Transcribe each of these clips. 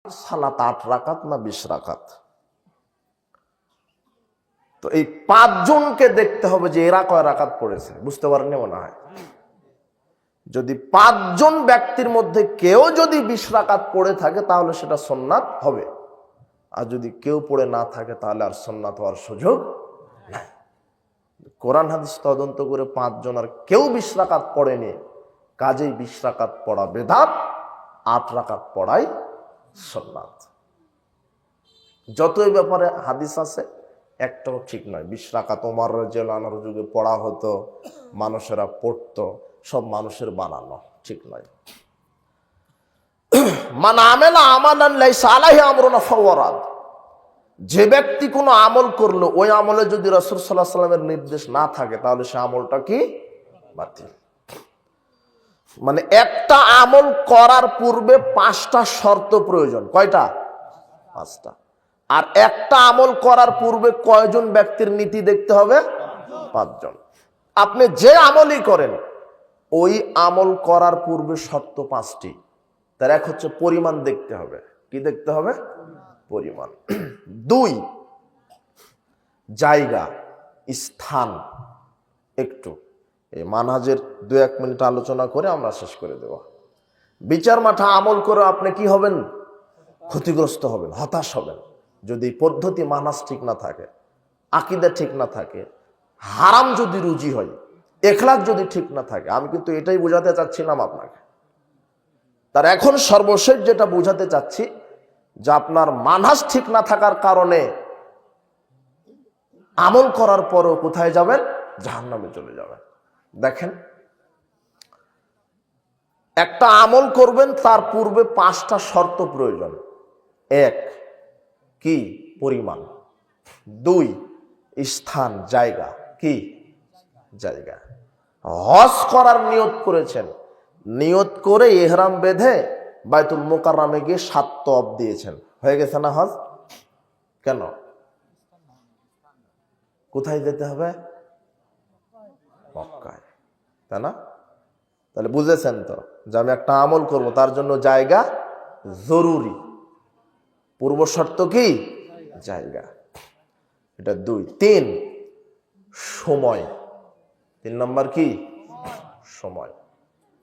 সালাত 8 রাকাত না 20 রাকাত? তো এই 5 জনকে দেখতে হবে যে এরা কয় রাকাত পড়েছে, বুঝতে পারেননি মনে হয়। যদি 5 জন ব্যক্তির মধ্যে কেউ যদি 20 রাকাত পড়ে থাকে তাহলে সেটা সুন্নাত হবে, আর যদি কেউ পড়ে না থাকে তাহলে আর সুন্নাত হওয়ার সুযোগ নাই। কোরআন হাদিস তদন্ত করে 5 জন আর কেউ 20 রাকাত পড়েনি, কাজেই 20 রাকাত পড়া বেদাত, 8 রাকাত পড়াই সুন্নাত। যতই ব্যাপারে হাদিস আছে একটাও ঠিক নয়। 20 রাকাত ওমর রাদিয়াল্লাহু আনহুর যুগে পড়া হতো, মানুষেরা পড়তো, সব মানুষের বানানো, ঠিক নয়। মান আমেলা আমালান লাইসা আলাইহি আমরুনা ফাহুয়া রাদ। যে ব্যক্তি কোনো আমল করলো ওই আমলে যদি রাসূল সাল্লাল্লাহু আলাইহি ওয়াসাল্লামের নির্দেশ না থাকে তাহলে সে আমলটা কি? বাতিল। মানে একটা আমল করার পূর্বে 5টা শর্ত প্রয়োজন। কয়টা? 5টা। আর একটা আমল করার পূর্বে কয়জন ব্যক্তির নীতি দেখতে হবে? 5 জন। আপনি যে আমলই করেন ওই আমল করার পূর্বে শর্ত 5টি। তার এক হচ্ছে পরিমাণ দেখতে হবে। কি দেখতে হবে? পরিমাণ। 2 জায়গা, স্থান। একটু এই মানহাজের 2-1 মিনিট আলোচনা করে আমরা শেষ করে দেব। বিচার মাঠে আমল করে আপনি কি হবেন? ক্ষতিগ্রস্ত হবেন, হতাশ হবেন। যদি পদ্ধতি মানহাজ ঠিক না থাকে, আকীদা ঠিক না থাকে, হারাম যদি রুজি হয়, ইখলাস যদি ঠিক না থাকে। আমি কিন্তু এটাই বোঝাতে চাচ্ছিলাম আপনাকে। তার এখন সর্বশেষ যেটা বোঝাতে চাচ্ছি যে আপনার মানহাজ ঠিক না থাকার কারণে আমল করার পরও কোথায় যাবেন? জাহান্নামে চলে যাবেন। দেখেন, একটা আমল করবেন তার পূর্বে 5টা শর্ত প্রয়োজন। 1 কি? পরিমাণ। 2 স্থান, জায়গা। কি? জায়গা। হজ করার নিয়ত করেছেন, নিয়ত করে ইহরাম বেঁধে বাইতুল মুকাররমে গিয়ে 7 তওয়াফ দিয়েছেন, হয়ে গেছে না হজ? কেন? কোথায় যেতে হবে? মক্কায়, তাই না? তাহলে বুঝেছেন তো যে আমি একটা আমল করব তার জন্য জায়গা জরুরি। পূর্ব শর্ত কি? জায়গা। এটা 2। 3 সময়। 3 নম্বর কি? সময়।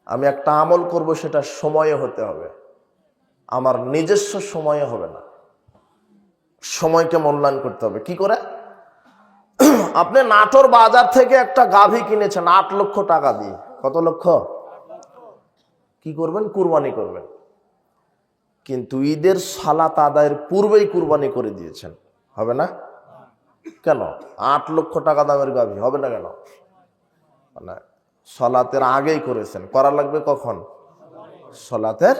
আমি একটা আমল করব সেটা সময়ে হতে হবে, আমার নিজস্ব সময়ে হবে না। সময়কে মূল্যায়ন করতে হবে। কি করে? আপনি নাটোর বাজার থেকে একটা গাভী কিনেছেন 8 লক্ষ টাকা দিয়ে। কত লক্ষ? কি করবেন? কুরবানি করবেন। কিন্তু ঈদের সালাত আদায়ের পূর্বেই কুরবানি করে দিয়েছেন, হবে না? কেন? 8 লক্ষ টাকা দামের গাভী, হবে না কেন? মানে সালাতের আগেই করেছেন, করা লাগবে কখন? সালাতের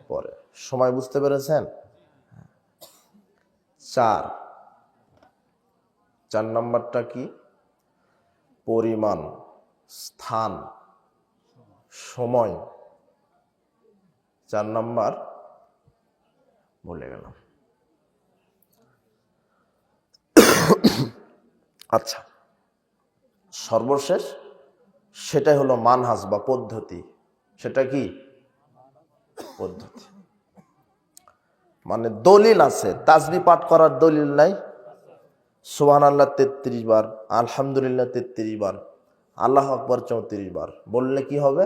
পরে। সময় বুঝতে পেরেছেন? 4 নম্বরটা কি? পরিমাণ, স্থান, সময়। 4 নম্বর ভুলে গেলাম। আচ্ছা, সর্বশেষ সেটাই হলো মানহাজ বা পদ্ধতি। সেটা কি? পদ্ধতি। মানে দলিল আছে, তাসবিহ পাঠ করার দলিল নাই? সুবহানাল্লাহ 33 বার, আলহামদুলিল্লাহ 33 বার, আল্লাহু আকবার 34 বার বললে কি হবে?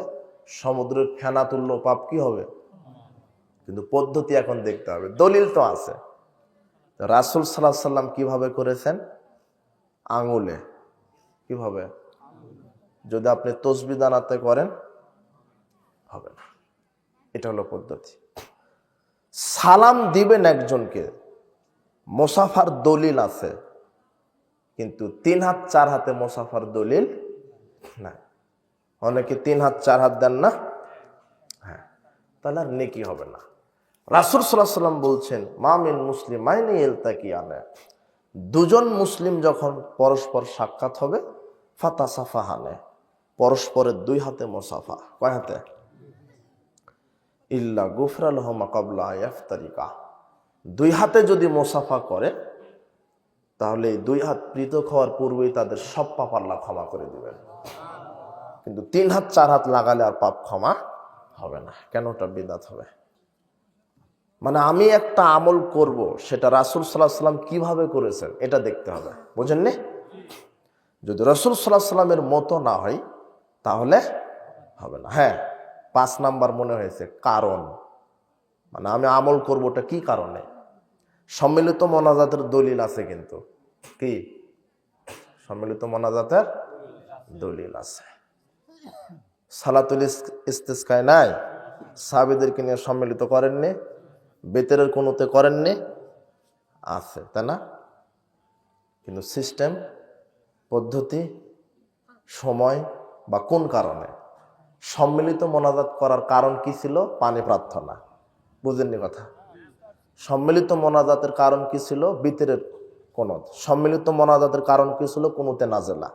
সমুদ্রের ফেনা তুল্য পাপ কি হবে? কিন্তু পদ্ধতি এখন দেখতে হবে। দলিল তো আছে। রাসূল সাল্লাল্লাহু আলাইহি সাল্লাম কিভাবে করেছেন? আঙুলে। কিভাবে? যদি আপনি তসবিহ দানাতে করেন হবে না। এটা হলো পদ্ধতি। সালাম দিবেন একজনকে, মুসাফার দলিল আছে, কিন্তু 3 হাত 4 হাতে মুসাফার দলিল না। অনেকে 3 হাত 4 হাত দেন না? হ্যাঁ, তাহলে আর নেকি হবে না। রাসূল সাল্লাল্লাহু আলাইহি সাল্লাম বলছেন, মা মিন মুসলিমাইনি ইলতাকিয়ানা, 2 জন মুসলিম যখন পরস্পর সাক্ষাৎ হবে, ফাতাসাফাহানে, পরস্পরের 2 হাতে মুসাফা। কয় হাতে? ইল্লা গুফরা লাহুমা ক্বাবলা ইয়াফতারিকা, 2 হাতে যদি মুসাফা করে তাহলে 2 হাত পৃথক হওয়ার পূর্বেই তাদের সব পাপ আল্লাহ ক্ষমা করে দিবেন। কিন্তু 3 হাত 4 হাত লাগালে আর পাপ ক্ষমা হবে না। কেন? ওটা বিদআত হবে। মানে আমি একটা আমল করব, সেটা রাসূল সাল্লাল্লাহু আলাইহি সাল্লাম কিভাবে করেছেন এটা দেখতে হবে, বুঝেননি? যদি রাসূল সাল্লাল্লাহু আলাইহি সাল্লামের মতো না হয় তাহলে হবে না। হ্যাঁ, 5 নাম্বার মনে হয়েছে কারণ, মানে আমি আমল করবো ওটা কি কারণে। সম্মিলিত মোনাজাতের দলিল আছে, কিন্তু কি সম্মিলিত মোনাজাতের দলিল আছে। সালাতুল ইস্তিসকায় নাই, সাহাবীদেরকে নিয়ে সম্মিলিত করেননি, বেতেরের কোনোতে করেননি, আছে তাই না? কিন্তু সিস্টেম, পদ্ধতি, সময় বা কোন কারণে সম্মিলিত মোনাজাত করার কারণ কি ছিল? পানি প্রার্থনা। বুঝেননি কথা? সম্মিলিত মোনাজাতের কারণ কি ছিল? বিতরের কুনুত। সম্মিলিত মোনাজাতের কারণ কি ছিল? কুনুতে নাজেলা।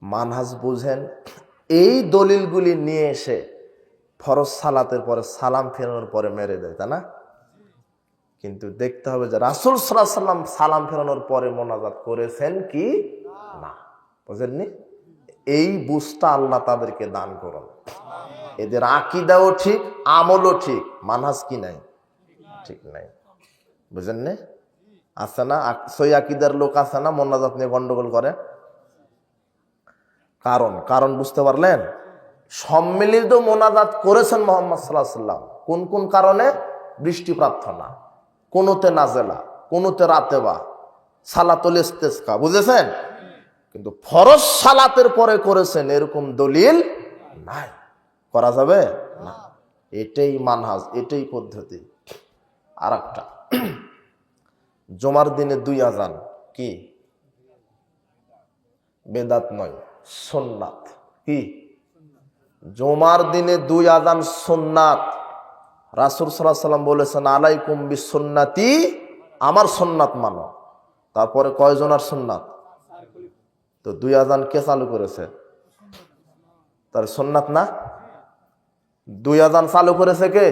মানহাজ বুঝেন। এই দলিলগুলি নিয়ে এসে ফরজ সালাতের পরে সালাম ফেরানোর পরে মেরে দেয়, তাই না? কিন্তু দেখতে হবে যে রাসূল সাল্লাল্লাহু আলাইহি সাল্লাম সালাম ফেরানোর পরে মোনাজাত করেছেন কি না। বুঝেননি? এই বুঝটা আল্লাহ তাদেরকে দান করুন। এদের আকীদাও ঠিক, আমলও ঠিক, মানহাজ কি নাই? ঠিক নাই। বুঝেননি? আছে না সই আকীদার লোক আছে না মোনাজাত নিয়ে গন্ডগোল করে? কারণ বুঝতে পারলেন? সম্মিলিত মোনাজাত করেছেন মুহাম্মদ সাল্লাল্লাহু আলাইহি সাল্লাম কোন কোন কারণে? বৃষ্টি প্রার্থনা, কোনোতে নাজেলা, কোনোতে রাতেবা, সালাতুল ইস্তিসকা, বুঝেছেন? কিন্তু ফরজ সালাতের পরে করেছেন এরকম দলিল নাই, করা যাবে না। এটাই মানহাজ, এটাই পদ্ধতি। আর একটা, জুমার দিনে 2 আজান কি বেদাত নয়, সুন্নাত। কি? জুমার দিনে 2 আজান সুন্নাত। রাসূল সাল্লাল্লাহু আলাইহি সাল্লাম বলেছেন আলাইকুম বিসুন্নতি, আমার সুন্নাত মানো। তারপরে কয়জনের সুন্নাত? তো 2 আজান কে চালু করেছে? তার সুন্নাত না? 2 আজান চালু করেছে কে?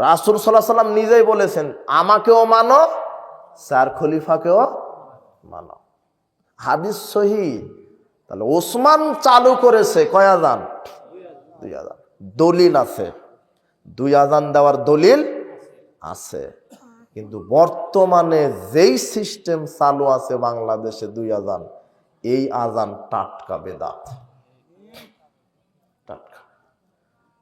রাসূল সাল্লাল্লাহু আলাইহি সাল্লাম নিজেই বলেছেন আমাকেও মানো, 4 খলিফাকেও মানো। হাদিস সহিহ। তাহলে ওসমান চালু করেছে কয় আজান? 2 আজান। দলিল আছে, 2 আজান দেওয়ার দলিল আছে। কিন্তু বর্তমানে যেই সিস্টেম চালু আছে বাংলাদেশে 2 আজান, এই আজান টাটকা বেদাত। টাটকা,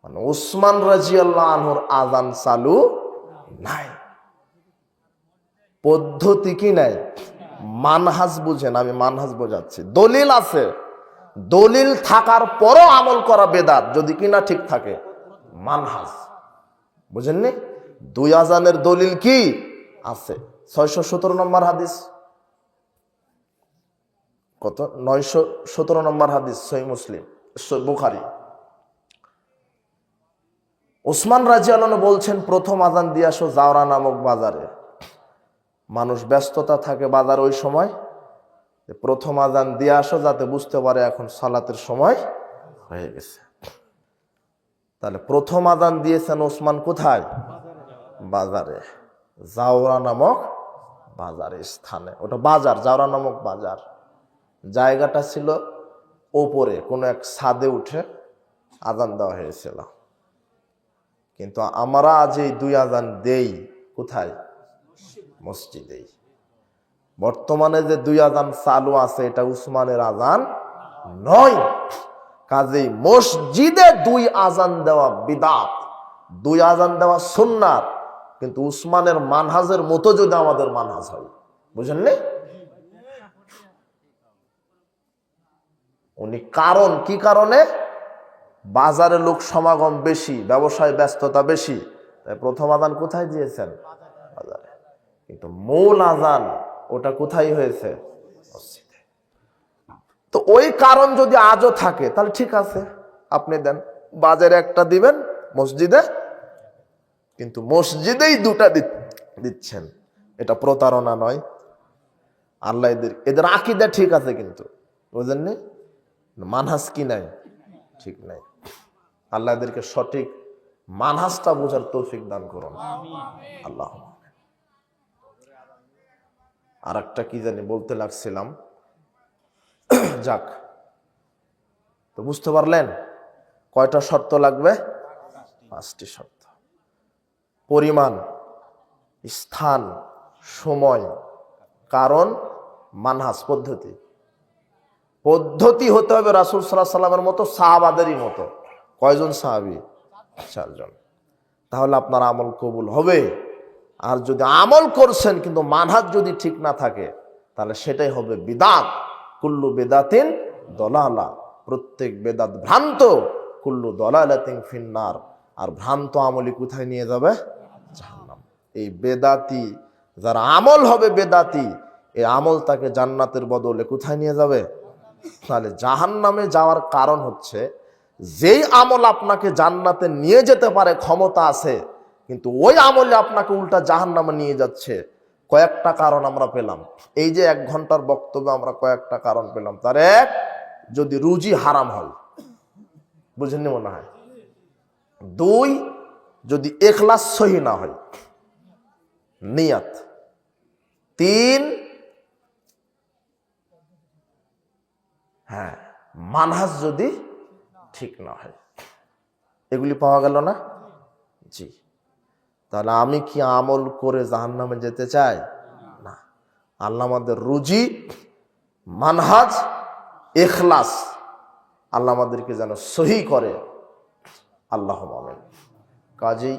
মানে ওসমান রাদিয়াল্লাহু আনহুর আজান চালু নাই, পদ্ধতি কি নাই, মানহাজ বুঝেন। আমি মানহাজ বোঝাচ্ছি। দলিল আছে, দলিল থাকার পরও আমল করা বেদাত যদি কিনা ঠিক থাকে। মানহাজ বুঝেননি? 2 আজানের দলিল কি আছে? 617 নম্বর হাদিস। কত? 917 নম্বর হাদিস, সহিহ মুসলিম, বুখারী। ওসমান রাদিয়াল্লাহু আনহু বলছেন প্রথম আজান দিয়ে আসো জাওরা নামক বাজারে। মানুষ ব্যস্ততা থাকে বাজার ওই সময়, প্রথম আজান দিয়ে আসো যাতে বুঝতে পারে এখন সালাতের সময় হয়ে গেছে। তাহলে প্রথম আজান দিয়েছেন ওসমান কোথায়? বাজারে, জাওরা নামক বাজারে, স্থানে। ওটা বাজার, জাওরা নামক বাজার। জায়গাটা ছিল ওপরে কোনো এক ছাদে উঠে আজান দেওয়া হয়েছিল। কিন্তু আমরা আজ এই 2 আজান দেই কোথায়? মসজিদেই। বর্তমানে যে 2 আজান চালু আছে এটা উসমানের আজান নয়। কাজেই মসজিদে 2 আজান দেওয়া বিদআত, 2 আজান দেওয়া সুন্নাত। কিন্তু উসমানের মানহাজের মতো যদি আমাদের মানহাজ হয়, বুঝলেন? উনি কারণ কি কারণে? বাজারে লোক সমাগম বেশি, ব্যবসায় ব্যস্ততা বেশি, তাই প্রথম আজান কোথায় দিয়েছেন? বাজারে। কিন্তু মূল আজান ওটা কোথায় হয়েছে? মসজিদে। তো ওই কারণ যদি আজও থাকে তাহলে ঠিক আছে, আপনি দেন। বাজারে একটা দিবেন, মসজিদে, কিন্তু মসজিদেই 2টা দিচ্ছেন, এটা প্রতারণা নয়? আল্লাহ এদের আকীদা ঠিক আছে, কিন্তু বুঝেননি মানহাজ কি নাই? ঠিক নাই। আল্লাহ এদেরকে সঠিক মানহাজটা বোঝার তৌফিক দান করুন। আল্লাহ। আর একটা কি জানি বলতে লাগছিলাম, যাক। তো বুঝতে পারলেন কয়টা শর্ত লাগবে? 5টি শর্ত। পরিমাণ, স্থান, সময়, কারণ, মানহাজ, পদ্ধতি। পদ্ধতি হতে হবে রাসূল সাল্লাল্লাহু আলাইহি সাল্লামের মতো, সাহাবাদেরই মতো। কয়জন সাহাবী? 4 জন। তাহলে আপনার আমল কবুল হবে। আর যদি আমল করছেন কিন্তু মানহাজ যদি ঠিক না থাকে, তাহলে সেটাই হবে বিদআত। কুল্লু বিদআতিন দলালা, প্রত্যেক বেদাত ভ্রান্ত। কুল্লু দলালাতিন ফিন্নার, আর ভ্রান্ত আমলি কোথায় নিয়ে যাবে? জাহান্নাম। এই বেদাতি যার আমল হবে বেদাতি, এই আমল তাকে জান্নাতের বদলে কোথায় নিয়ে যাবে? তাহলে জাহান্নামে যাওয়ার কারণ হচ্ছে, যেই আমল আপনাকে জান্নাতে নিয়ে যেতে পারে ক্ষমতা আছে, কিন্তু ওই আমলে আপনাকে উল্টা জাহান্নামে নিয়ে যাচ্ছে। কয়েকটা কারণ আমরা পেলাম। এই যে 1 ঘন্টার বক্তব্যে আমরা কয়েকটা কারণ পেলাম। তার এক, যদি রুজি হারাম হয়, বুঝেননি মনে হয়। 2, যদি ইখলাস সহি না হয়, নিয়ত। 3, হ্যাঁ, মানহাজ যদি ঠিক না হয়। এগুলি পাওয়া গেল না? জি। তাহলে আমি কি আমল করে জাহান্নামে যেতে চাই? না। আল্লাহ আমাদের রুজি, মানহাজ, ইখলাস আল্লাহ আমাদেরকে যেন সহি করে। আল্লাহুম্মা আমিন। কাজেই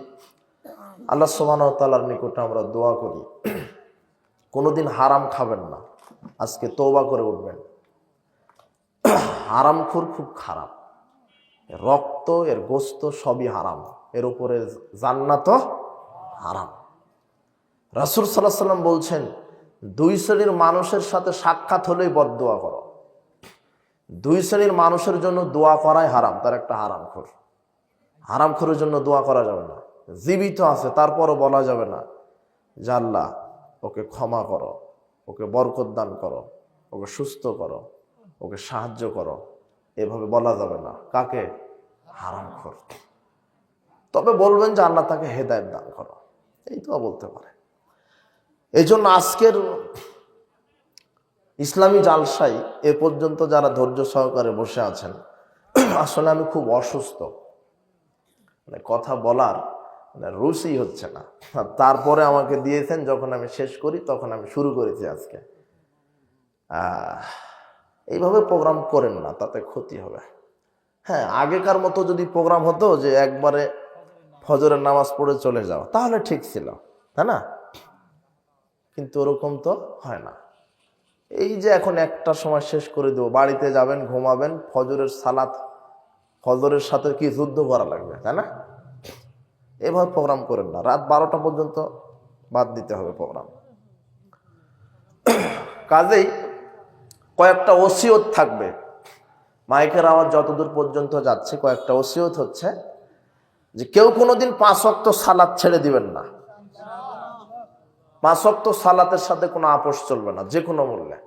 আল্লাহ সুবহানাহু ওয়া তাআলার নিকটে আমরা দোয়া করি, কোনোদিন হারাম খাবেন না। আজকে তওবা করে উঠবেন। হারামখোর খুব খারাপ। রক্ত, এর গোস্ত সবই হারাম, এর উপরে জান্নাতও হারাম। রাসূল সাল্লাল্লাহু আলাইহি সাল্লাম বলছেন, 2 শ্রেণীর মানুষের সাথে সাক্ষাৎ হলেই বদদোয়া করো। 2 শ্রেণীর মানুষের জন্য দোয়া করাই হারাম। তার একটা হারামখোর। হারামখোরের জন্য দোয়া করা যাবে না। জীবিত আছে তারপরও বলা যাবে না যে আল্লাহ ওকে ক্ষমা করো, ওকে বরকত দান করো, ওকে সুস্থ করো, ওকে সাহায্য করো, এভাবে বলা যাবে না। কাকে? হারামখোর। তবে বলবেন যে আল্লাহ তাকে হেদায়েত দান করো, এই তো বলতে পারে। এই জন্য আজকের ইসলামী জালসায় এ পর্যন্ত যারা ধৈর্য সহকারে বসে আছেন, আসলে আমি খুব অসুস্থ, মানে কথা বলার রুচি হচ্ছে না। তারপরে আমাকে দিয়েছেন, যখন আমি শেষ করি তখন আমি শুরু করেছি আজকে। এইভাবে প্রোগ্রাম করেন না, তাতে ক্ষতি হবে। হ্যাঁ, আগেকার মতো যদি প্রোগ্রাম হতো যে একবারে ফজরের নামাজ পড়ে চলে যাও, তাহলে ঠিক ছিল, তাই না? কিন্তু ওরকম তো হয় না। এই যে এখন 1টার সময় শেষ করে দেবো, বাড়িতে যাবেন, ঘুমাবেন, ফজরের সালাত, ফজরের সাথে কি যুদ্ধ করা লাগবে, তাই না? এভাবে প্রোগ্রাম করেন না। রাত 12টা পর্যন্ত বাদ দিতে হবে প্রোগ্রাম। কাজেই কয়েকটা ওসিয়ত থাকবে। মাইকের আওয়াজ যতদূর পর্যন্ত যাচ্ছে, কয়েকটা ওসিয়ত হচ্ছে যে কেউ কোনোদিন 5 ওয়াক্ত সালাত ছেড়ে দিবেন না। 5 ওয়াক্ত সালাতের সাথে কোনো আপোষ চলবে না, যে কোনো মূল্যে।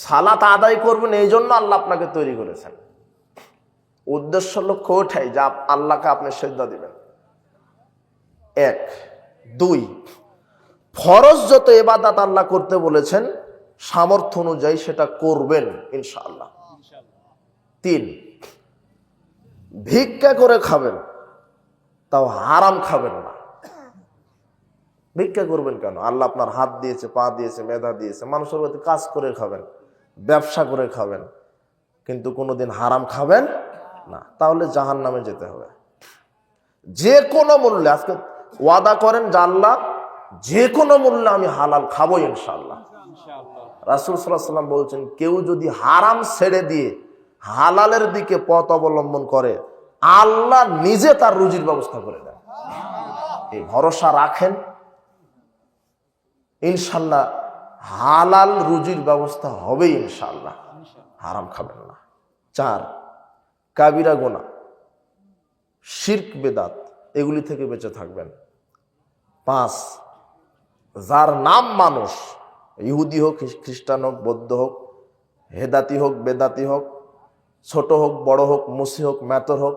সালাত আদায় করবেন, এই জন্য আল্লাহ আপনাকে তৈরি করেছেন। উদ্দেশ্য লক্ষ্য ওঠাই যে আল্লাহকে আপনি সিজদা দিবেন। 1। 2, ফরজ যত ইবাদত আল্লাহ করতে বলেছেন সামর্থ্য অনুযায়ী সেটা করবেন ইনশাআল্লাহ। 3, ভিক্ষা করে খাবেন, তাও হারাম খাবেন না। ভিক্ষা করবেন কেন? আল্লাহ আপনার হাত দিয়েছে, পা দিয়েছে, মেধা দিয়েছে, মানুষের প্রতি কাজ করে খাবেন, ব্যবসা করে খাবেন, কিন্তু কোনোদিন হারাম খাবেন না, তাহলে জাহান্নামে যেতে হবে। যে কোনো মূল্যে আজকে ওয়াদা করেন যে আল্লাহ যে কোনো মূল্যে আমি হালাল খাবো ইনশাআল্লাহ। রাসূল সাল্লাল্লাহু আলাইহি ওয়াসাল্লাম বলছেন, কেউ যদি হারাম ছেড়ে দিয়ে হালালের দিকে পথ অবলম্বন করে, আল্লাহ নিজে তার রুজির ব্যবস্থা করে দেন। এই ভরসা রাখেন, ইনশাআল্লাহ হালাল রুজির ব্যবস্থা হবে ইনশাআল্লাহ। হারাম খাবেন না। 4, কাবিরা গুনাহ, শিরক, বেদাত, এগুলি থেকে বেঁচে থাকবেন। 5, যার নাম মানুষ, ইহুদি হোক, খ্রিস্টান হোক, বৌদ্ধ হোক, হেদাতি হোক, বেদাতি হোক, ছোট হোক, বড় হোক, মুসি হোক, মেতর হোক,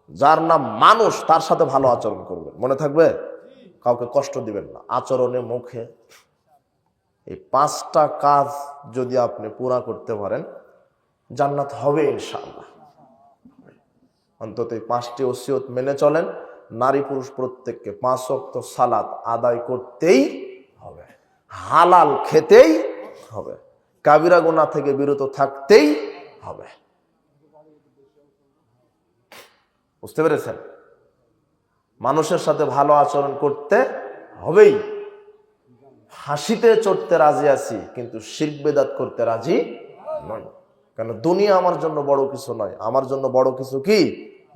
যার নাম মানুষ, তার সাথে ভালো আচরণ করবেন। মনে থাকবে? কাউকে কষ্ট দিবেন না, আচরণে, মুখে। এই 5টা কাজ যদি আপনি পুরা করতে পারেন, জান্নাত হবে ইনশাআল্লাহ। অন্তত এই 5টি ওসিয়ত মেনে চলেন, নারী পুরুষ প্রত্যেককে 5 ওয়াক্ত সালাত আদায় করতেই হবে, হালাল খেতেই হবে, কাবিরা গুনাহ থেকে বিরত থাকতেই হবে। বুঝতে পেরেছেন? মানুষের সাথে ভালো আচরণ করতে হবেই। হাসিতে চড়তে রাজি আছি, কিন্তু শিরক বিদআত করতে রাজি নয়। কারণ দুনিয়া আমার জন্য বড় কিছু নয়, আমার জন্য বড় কিছু কি?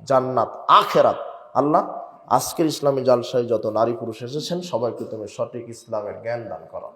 জান্নাত, আখিরাত। আল্লাহ আজকের ইসলামী জালসায় যত নারী পুরুষ এসেছেন সবাইকে তুমি সঠিক ইসলামের জ্ঞান দান করো।